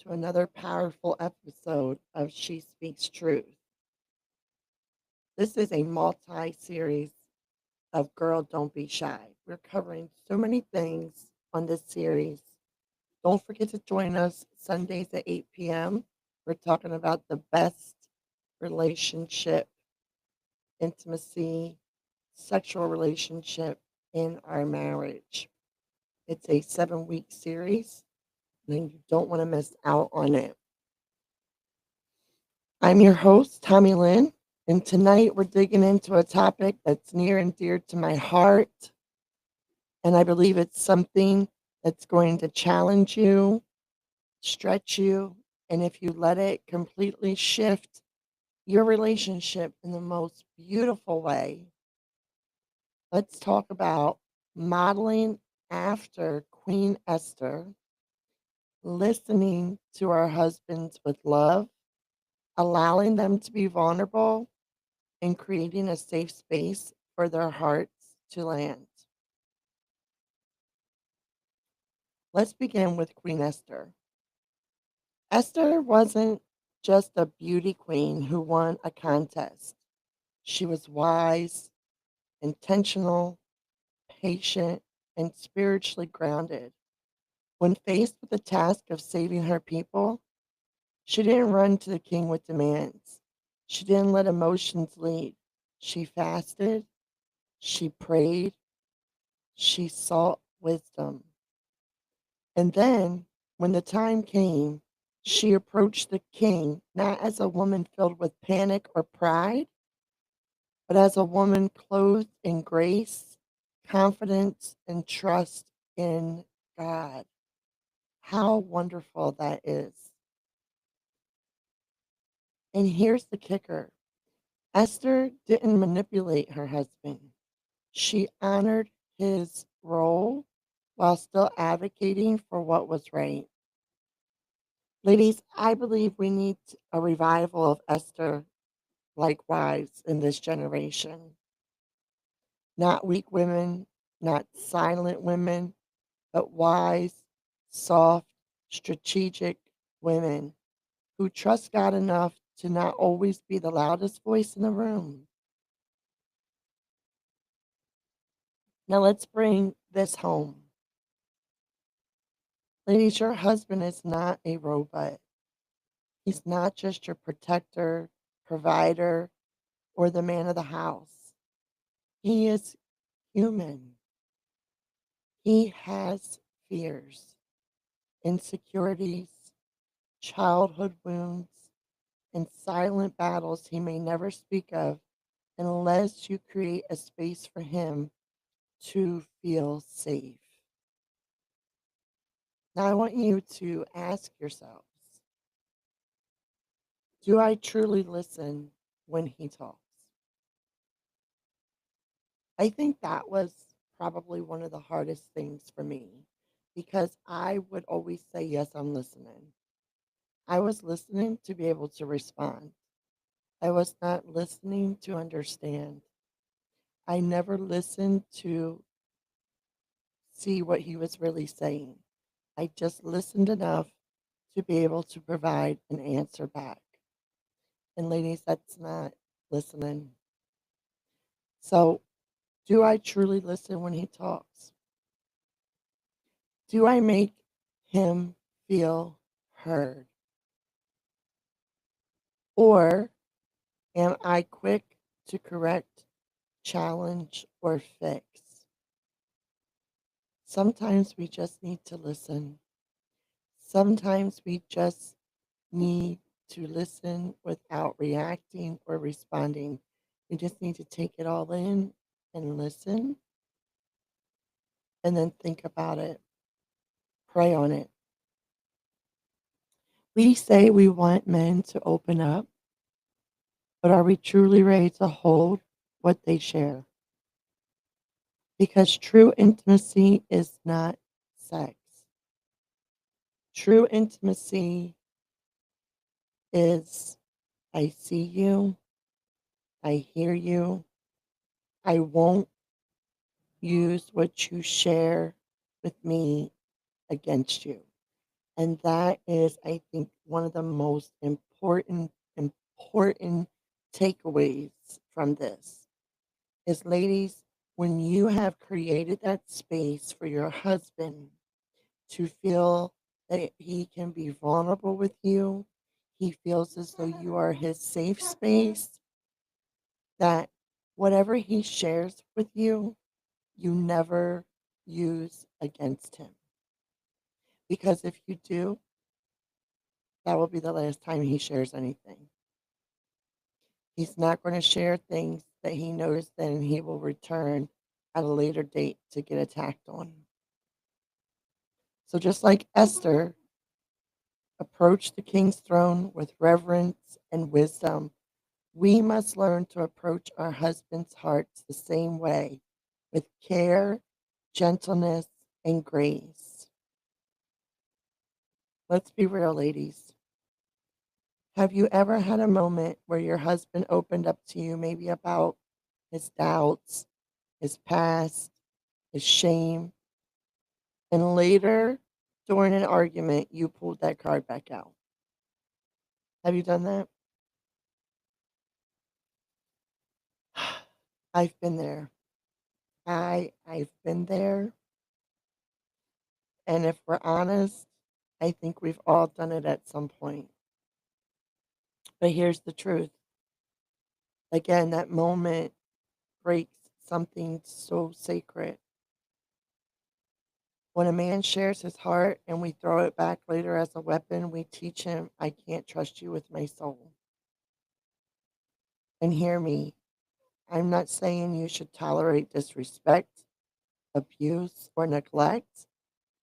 to another powerful episode of She Speaks Truth. This is a multi series of Girl Don't Be Shy. We're covering so many things on this series. Don't forget to join us Sundays at 8 p.m. We're talking about the best relationship, intimacy, sexual relationship in our marriage. It's a 7-week series, and you don't want to miss out on it. I'm your host, Tommy Lynn, and tonight we're digging into a topic that's near and dear to my heart. And I believe it's something that's going to challenge you, stretch you, and if you let it completely shift your relationship in the most beautiful way, let's talk about modeling after Queen Esther, listening to our husbands with love, allowing them to be vulnerable, and creating a safe space for their hearts to land. Let's begin with Queen Esther. Esther wasn't just a beauty queen who won a contest. She was wise, intentional, patient, and spiritually grounded. When faced with the task of saving her people, she didn't run to the king with demands. She didn't let emotions lead. She fasted, she prayed, she sought wisdom. And then, when the time came, she approached the king not as a woman filled with panic or pride, but as a woman clothed in grace, confidence, and trust in God. How wonderful that is. And here's the kicker: Esther didn't manipulate her husband, she honored his role while still advocating for what was right. Ladies, I believe we need a revival of Esther like wives in this generation. Not weak women, not silent women, but wise, soft, strategic women who trust God enough to not always be the loudest voice in the room. Now let's bring this home. Ladies, your husband is not a robot. He's not just your protector, provider, or the man of the house. He is human. He has fears, insecurities, childhood wounds, and silent battles he may never speak of unless you create a space for him to feel safe. Now, I want you to ask yourselves, do I truly listen when he talks? I think that was probably one of the hardest things for me because I would always say, yes, I'm listening. I was listening to be able to respond. I was not listening to understand. I never listened to see what he was really saying. I just listened enough to be able to provide an answer back. And ladies, that's not listening. So, do I truly listen when he talks? Do I make him feel heard? Or am I quick to correct, challenge, or fix? Sometimes we just need to listen. Sometimes we just need to listen without reacting or responding. We just need to take it all in and listen and then think about it, pray on it. We say we want men to open up, but are we truly ready to hold what they share? Because true intimacy is not sex. True intimacy is I see you, I hear you, I won't use what you share with me against you. And that is, I think, one of the most important takeaways from this is, ladies, when you have created that space for your husband to feel that he can be vulnerable with you, he feels as though you are his safe space, that whatever he shares with you, you never use against him. Because if you do, that will be the last time he shares anything. He's not going to share things that he knows then he will return at a later date to get attacked on. So just like Esther approached the king's throne with reverence and wisdom, we must learn to approach our husbands' hearts the same way, with care, gentleness, and grace. Let's be real, ladies. Have you ever had a moment where your husband opened up to you, maybe about his doubts, his past, his shame, and later during an argument, you pulled that card back out? Have you done that? I've been there. I've been there, and if we're honest, I think we've all done it at some point. But here's the truth. Again, that moment breaks something so sacred. When a man shares his heart and we throw it back later as a weapon, we teach him, I can't trust you with my soul. And hear me, I'm not saying you should tolerate disrespect, abuse, or neglect,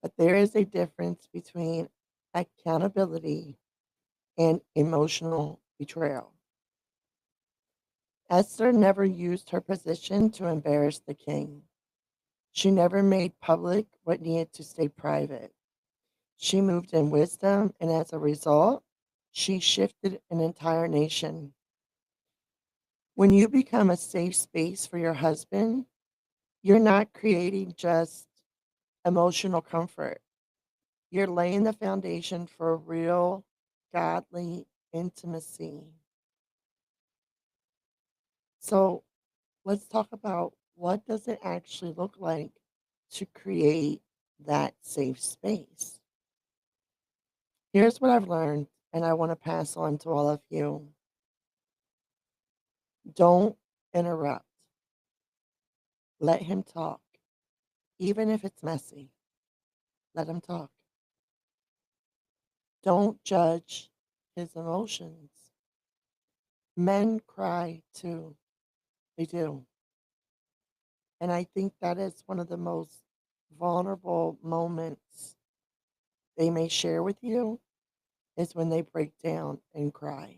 but there is a difference between accountability and emotional betrayal. Esther never used her position to embarrass the king. She never made public what needed to stay private. She moved in wisdom, and as a result, she shifted an entire nation. When you become a safe space for your husband, you're not creating just emotional comfort. You're laying the foundation for real, godly intimacy. So let's talk about, what does it actually look like to create that safe space? Here's what I've learned, and I want to pass on to all of you. Don't interrupt. Let him talk. Even if it's messy, let him talk. Don't judge his emotions. Men cry too. They do. And I think that is one of the most vulnerable moments they may share with you, is when they break down and cry.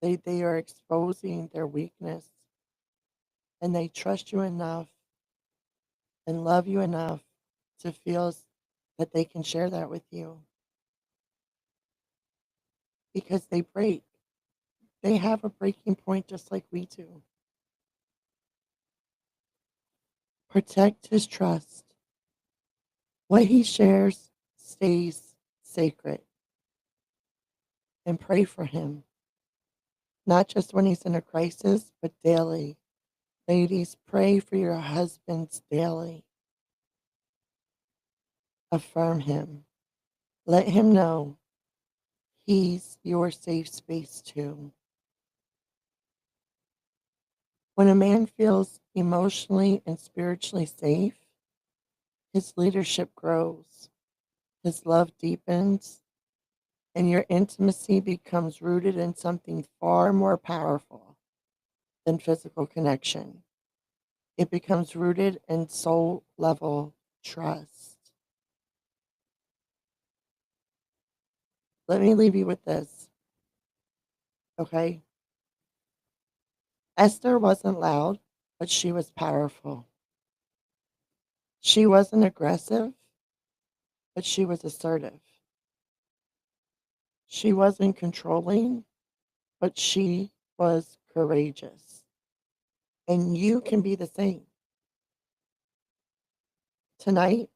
They are exposing their weakness, and they trust you enough and love you enough to feel that they can share that with you, because they break. They have a breaking point just like we do. Protect his trust. What he shares stays sacred, and pray for him, not just when he's in a crisis, but daily. Ladies, pray for your husbands daily. Affirm him. Let him know he's your safe space too. When a man feels emotionally and spiritually safe, his leadership grows, his love deepens, and your intimacy becomes rooted in something far more powerful than physical connection. It becomes rooted in soul level trust. Let me leave you with this, okay? Esther wasn't loud, but she was powerful. She wasn't aggressive, but she was assertive. She wasn't controlling, but she was courageous. And you can be the same. Tonight,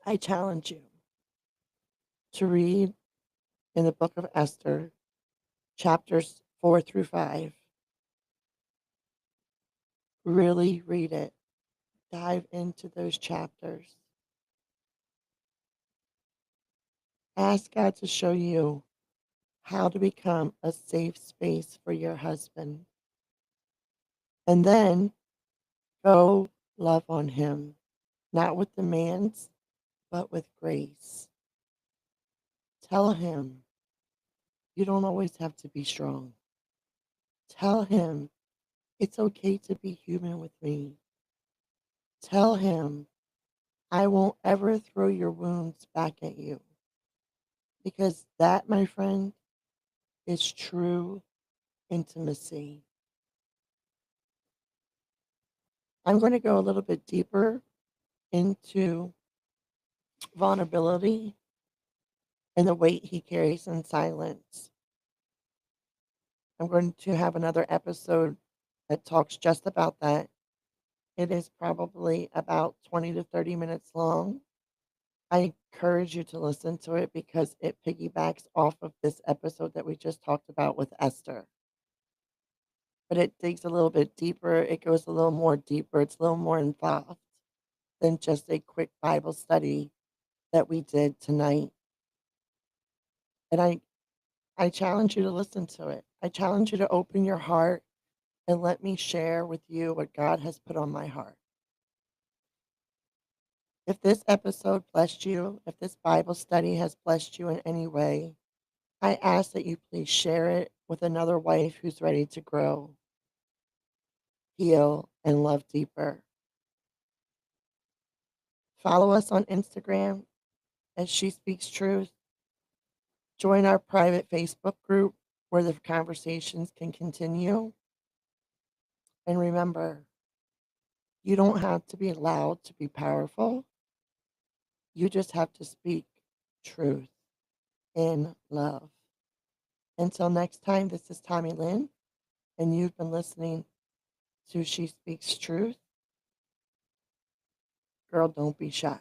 I challenge you. to read in the book of Esther, chapters 4 through 5. Really read it. Dive into those chapters. Ask God to show you how to become a safe space for your husband. And then go love on him, not with demands, but with grace. Tell him you don't always have to be strong. Tell him it's okay to be human with me. Tell him I won't ever throw your wounds back at you. Because that, my friend, is true intimacy. I'm going to go a little bit deeper into vulnerability and the weight he carries in silence. I'm going to have another episode that talks just about that. It is probably about 20 to 30 minutes long. I encourage you to listen to it because it piggybacks off of this episode that we just talked about with Esther. But it digs a little bit deeper. It goes a little more deeper. It's a little more involved than just a quick Bible study that we did tonight. And I challenge you to listen to it. I challenge you to open your heart and let me share with you what God has put on my heart. If this episode blessed you, if this Bible study has blessed you in any way, I ask that you please share it with another wife who's ready to grow, heal, and love deeper. Follow us on Instagram as She Speaks Truth. Join our private Facebook group where the conversations can continue. And remember, you don't have to be loud to be powerful. You just have to speak truth in love. Until next time, this is Tommy Lynn, and you've been listening to She Speaks Truth. Girl, don't be shy.